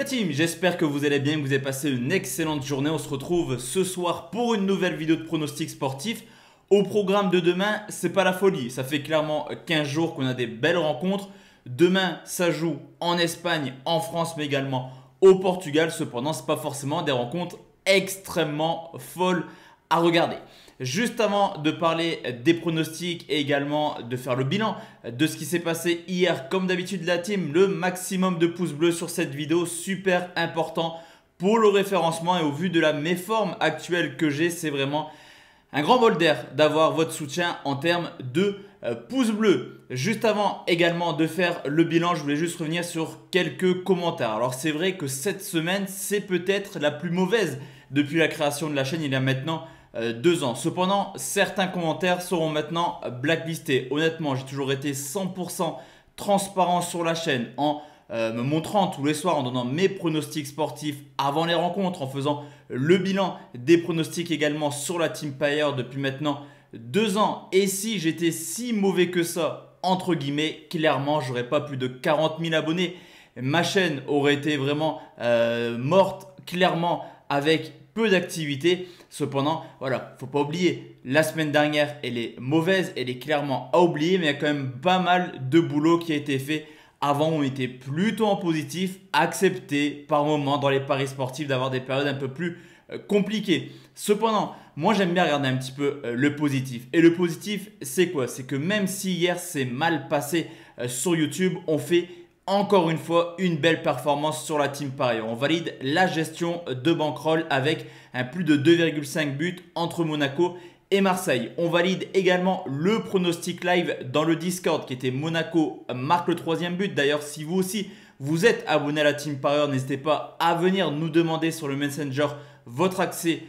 la team, j'espère que vous allez bien, que vous avez passé une excellente journée. On se retrouve ce soir pour une nouvelle vidéo de pronostics sportifs. Au programme de demain, c'est pas la folie. Ça fait clairement 15 jours qu'on a des belles rencontres. Demain, ça joue en Espagne, en France, mais également au Portugal. Cependant, ce n'est pas forcément des rencontres extrêmement folles à regarder. Juste avant de parler des pronostics et également de faire le bilan de ce qui s'est passé hier, comme d'habitude la team, le maximum de pouces bleus sur cette vidéo, super important pour le référencement et au vu de la méforme actuelle que j'ai, c'est vraiment un grand bol d'air d'avoir votre soutien en termes de pouces bleus. Juste avant également de faire le bilan, je voulais juste revenir sur quelques commentaires. Alors c'est vrai que cette semaine, c'est peut-être la plus mauvaise depuis la création de la chaîne il y a maintenant 2 ans. Cependant, certains commentaires seront maintenant blacklistés. Honnêtement, j'ai toujours été 100% transparent sur la chaîne en me montrant tous les soirs, en donnant mes pronostics sportifs avant les rencontres, en faisant le bilan des pronostics également sur la Team Payer depuis maintenant 2 ans. Et si j'étais si mauvais que ça, entre guillemets, clairement, j'aurais pas plus de 40 000 abonnés. Ma chaîne aurait été vraiment morte, clairement, avec peu d'activité. Cependant, voilà, faut pas oublier, la semaine dernière, elle est mauvaise, elle est clairement à oublier, mais il y a quand même pas mal de boulot qui a été fait. Avant, on était plutôt en positif, accepté par moment dans les paris sportifs d'avoir des périodes un peu plus compliquées. Cependant, moi j'aime bien regarder un petit peu le positif. Et le positif, c'est quoi? C'est que même si hier c'est mal passé sur YouTube, on fait encore une fois une belle performance sur la Team Paris. On valide la gestion de bankroll avec un plus de 2,5 buts entre Monaco et Marseille. On valide également le pronostic live dans le Discord qui était Monaco marque le 3e but. D'ailleurs, si vous aussi vous êtes abonné à la Team Paris, n'hésitez pas à venir nous demander sur le Messenger votre accès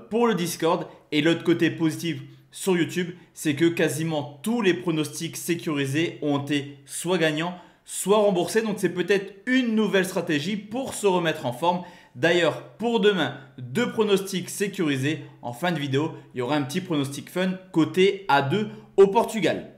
pour le Discord. Et l'autre côté positif sur YouTube, c'est que quasiment tous les pronostics sécurisés ont été soit gagnants, soit remboursé. Donc c'est peut-être une nouvelle stratégie pour se remettre en forme. D'ailleurs, pour demain, 2 pronostics sécurisés. En fin de vidéo, il y aura un petit pronostic fun côté A2 au Portugal.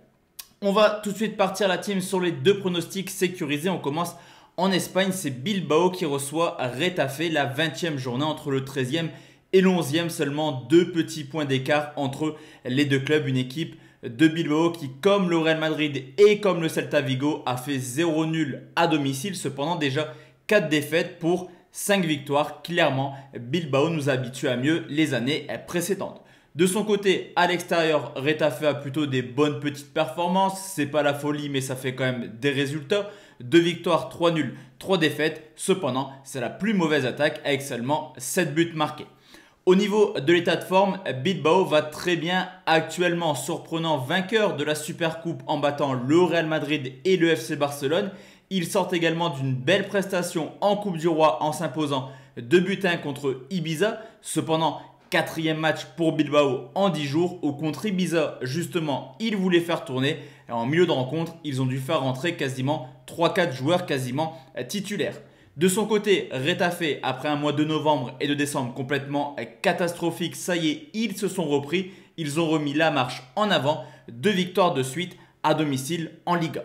On va tout de suite partir la team sur les 2 pronostics sécurisés. On commence en Espagne. C'est Bilbao qui reçoit Retafe, la 20e journée entre le 13e et le 11e. Seulement 2 petits points d'écart entre les 2 clubs. Une équipe de Bilbao qui, comme le Real Madrid et comme le Celta Vigo, a fait 0 nul à domicile. Cependant, déjà 4 défaites pour 5 victoires. Clairement, Bilbao nous habitue à mieux les années précédentes. De son côté, à l'extérieur, Retafe a plutôt des bonnes petites performances. C'est pas la folie, mais ça fait quand même des résultats. 2 victoires, 3 nuls, 3 défaites. Cependant, c'est la plus mauvaise attaque avec seulement 7 buts marqués. Au niveau de l'état de forme, Bilbao va très bien actuellement, surprenant vainqueur de la Supercoupe en battant le Real Madrid et le FC Barcelone. Ils sortent également d'une belle prestation en Coupe du Roi en s'imposant 2-1 contre Ibiza. Cependant, 4e match pour Bilbao en 10 jours où contre Ibiza, justement, ils voulaient faire tourner. Et en milieu de rencontre, ils ont dû faire rentrer quasiment 3-4 joueurs quasiment titulaires. De son côté, Retafe, après un mois de novembre et de décembre complètement catastrophique, ça y est, ils se sont repris. Ils ont remis la marche en avant. 2 victoires de suite à domicile en Liga.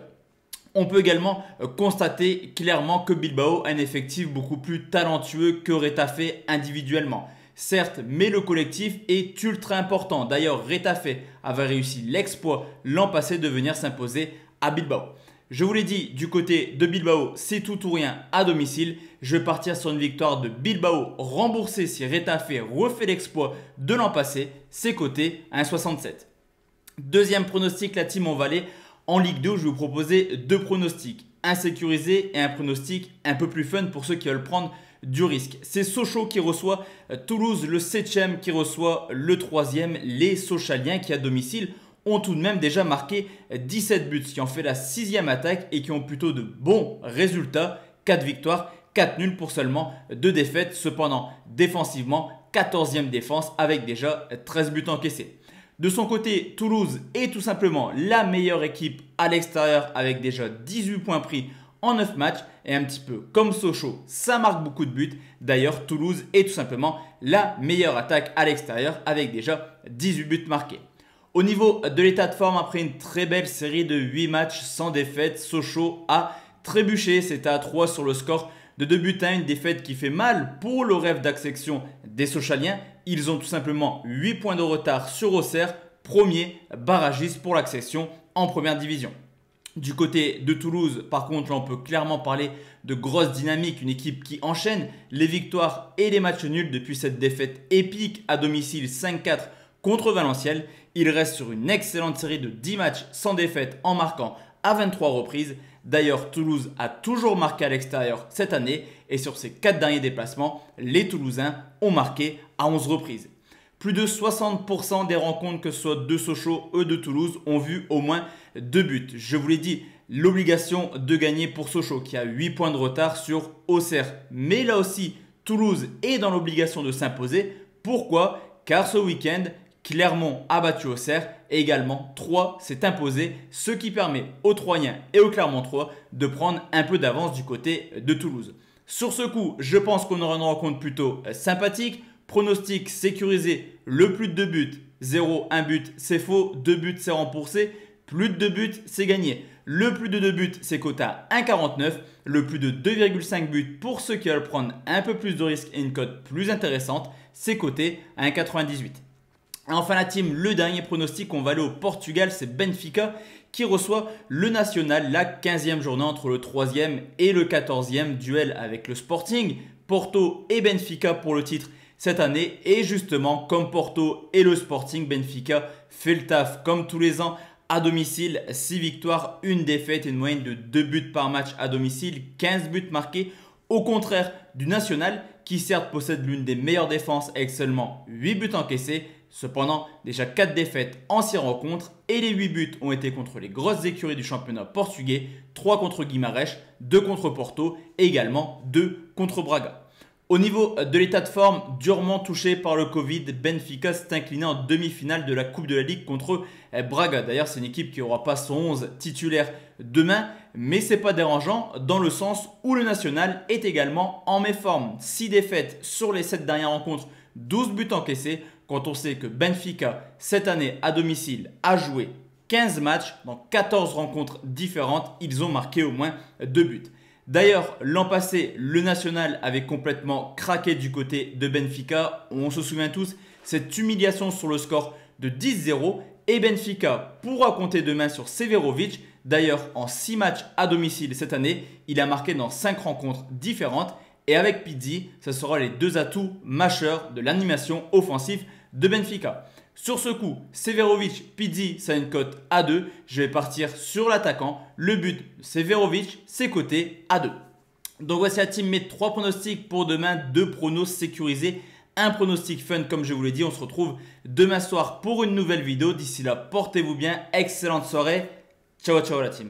On peut également constater clairement que Bilbao a un effectif beaucoup plus talentueux que Retafe individuellement. Certes, mais le collectif est ultra important. D'ailleurs, Retafe avait réussi l'exploit l'an passé de venir s'imposer à Bilbao. Je vous l'ai dit, du côté de Bilbao, c'est tout ou rien à domicile. Je vais partir sur une victoire de Bilbao remboursée si Retafe refait l'exploit de l'an passé. C'est coté à 1,67. Deuxième pronostic, la team en Valais. En Ligue 2, je vais vous proposer 2 pronostics. Un sécurisé et un pronostic un peu plus fun pour ceux qui veulent prendre du risque. C'est Sochaux qui reçoit Toulouse, le 7e qui reçoit le 3e. Les Sochaliens qui à domicile ont tout de même déjà marqué 17 buts, ce qui en fait la 6e attaque et qui ont plutôt de bons résultats. 4 victoires, 4 nuls pour seulement 2 défaites. Cependant, défensivement, 14e défense avec déjà 13 buts encaissés. De son côté, Toulouse est tout simplement la meilleure équipe à l'extérieur avec déjà 18 points pris en 9 matchs. Et un petit peu comme Sochaux, ça marque beaucoup de buts. D'ailleurs, Toulouse est tout simplement la meilleure attaque à l'extérieur avec déjà 18 buts marqués. Au niveau de l'état de forme, après une très belle série de 8 matchs sans défaite, Sochaux a trébuché. C'était à 3 sur le score De 2 buts à 1, une défaite qui fait mal pour le rêve d'accession des Sochaliens. Ils ont tout simplement 8 points de retard sur Auxerre, premier barragiste pour l'accession en première division. Du côté de Toulouse, par contre, là on peut clairement parler de grosse dynamique, une équipe qui enchaîne les victoires et les matchs nuls depuis cette défaite épique à domicile 5-4 contre Valenciennes. Il reste sur une excellente série de 10 matchs sans défaite en marquant à 23 reprises. D'ailleurs, Toulouse a toujours marqué à l'extérieur cette année et sur ses 4 derniers déplacements, les Toulousains ont marqué à 11 reprises. Plus de 60% des rencontres, que ce soit de Sochaux ou de Toulouse, ont vu au moins 2 buts. Je vous l'ai dit, l'obligation de gagner pour Sochaux qui a 8 points de retard sur Auxerre. Mais là aussi, Toulouse est dans l'obligation de s'imposer. Pourquoi? Car ce week-end, Clermont a battu Auxerre et également Troyes s'est imposé, ce qui permet aux Troyens et aux Clermontois de prendre un peu d'avance du côté de Toulouse. Sur ce coup, je pense qu'on aura une rencontre plutôt sympathique. Pronostic sécurisé, le plus de 2 buts, 0, 1 but, c'est faux, 2 buts, c'est remboursé, plus de 2 buts, c'est gagné. Le plus de 2 buts, c'est coté à 1,49, le plus de 2,5 buts pour ceux qui veulent prendre un peu plus de risques et une cote plus intéressante, c'est coté à 1,98. Enfin la team, le dernier pronostic, on va aller au Portugal, c'est Benfica qui reçoit le National, la 15e journée entre le 3e et le 14e duel avec le Sporting. Porto et Benfica pour le titre cette année. Et justement, comme Porto et le Sporting, Benfica fait le taf comme tous les ans à domicile. 6 victoires, 1 défaite et une moyenne de 2 buts par match à domicile. 15 buts marqués. Au contraire du National qui certes possède l'une des meilleures défenses avec seulement 8 buts encaissés. Cependant, déjà 4 défaites en 6 rencontres et les 8 buts ont été contre les grosses écuries du championnat portugais. 3 contre Guimarães, 2 contre Porto et également 2 contre Braga. Au niveau de l'état de forme, durement touché par le Covid, Benfica s'est incliné en demi-finale de la Coupe de la Ligue contre Braga. D'ailleurs, c'est une équipe qui n'aura pas son 11 titulaire demain, mais ce n'est pas dérangeant dans le sens où le National est également en méforme. 6 défaites sur les 7 dernières rencontres, 12 buts encaissés, quand on sait que Benfica, cette année à domicile, a joué 15 matchs dans 14 rencontres différentes. Ils ont marqué au moins 2 buts. D'ailleurs, l'an passé, le National avait complètement craqué du côté de Benfica. On se souvient tous, cette humiliation sur le score de 10-0. Et Benfica pourra compter demain sur Severovic. D'ailleurs, en 6 matchs à domicile cette année, il a marqué dans 5 rencontres différentes. Et avec Pizzi, ce sera les 2 atouts majeurs de l'animation offensive de Benfica. Sur ce coup, Severovic, Pizzi, ça a une cote à 2. Je vais partir sur l'attaquant. Le but de Severovic, c'est coté à 2. Donc voici la team, mes 3 pronostics pour demain. 2 pronos sécurisés. Un pronostic fun comme je vous l'ai dit. On se retrouve demain soir pour une nouvelle vidéo. D'ici là, portez-vous bien. Excellente soirée. Ciao, ciao la team.